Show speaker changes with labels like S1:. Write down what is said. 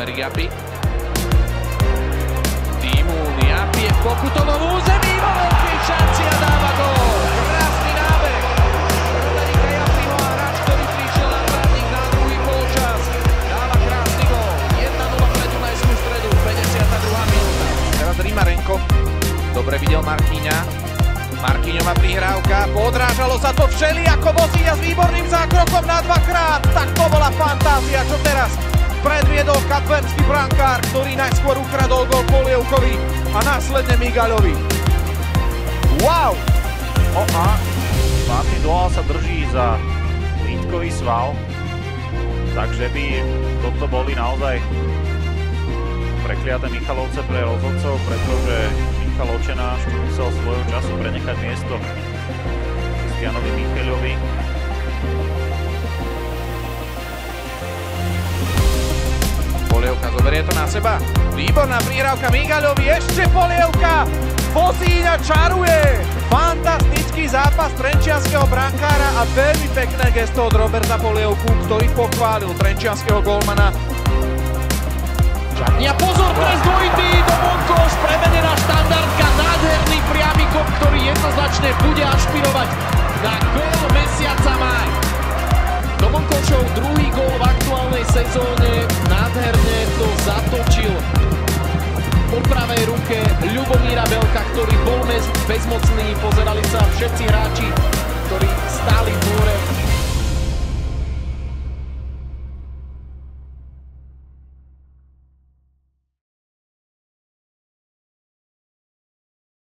S1: Riapi. Tímul Riapi je v pokutovom území, vo veľkej šanci a dáva gól. Krásny nábeh Frederica Riapiho a hráč, ktorý prišiel na vratník na druhý polčas. Dáva krásny gól. 1-0 pre Dunajskú Stredu, 52. minúta. Teraz Rimarenko. Dobre videl Markíňa. Markíňová prihrávka, podrážalo sa to všelijako Vosíňa s výborným zákrokom na dvakrát. Tak to bola fantázia, čo teraz predviedol kapverský brankár, ktorý najskôr ukradol gól Polievkovi a následne Migaľovi. Wow!
S2: Zlatý duál sa drží za lítkový sval, takže by toto boli naozaj prekliaté Michalovce pre rozhodcov, pretože Michal Očenáš musel svojho času prenechať miesto Kristianovi Micheľovi.
S1: Polievka zoberie to na seba. Výborná prihrávka Migaľovi, ešte Polievka! Vosíňa čaruje! Fantastický zápas trenčianskeho brankára a veľmi pekné gesto od Roberta Polievku, ktorý pochválil trenčianskeho gólmana. Čaknia, pozor, trest dvojitý, Domonkoš, prevedená štandardka, nádherný priamy kop, ktorý jednoznačne bude ašpirovať na gól mesiaca máj. Domonkošov druhý gól v aktuálnej sezóne, nádherne to zatočil po pravej ruke Ľubomíra Belka, ktorý bol bezmocný, pozerali sa všetci hráči, ktorí stáli v múre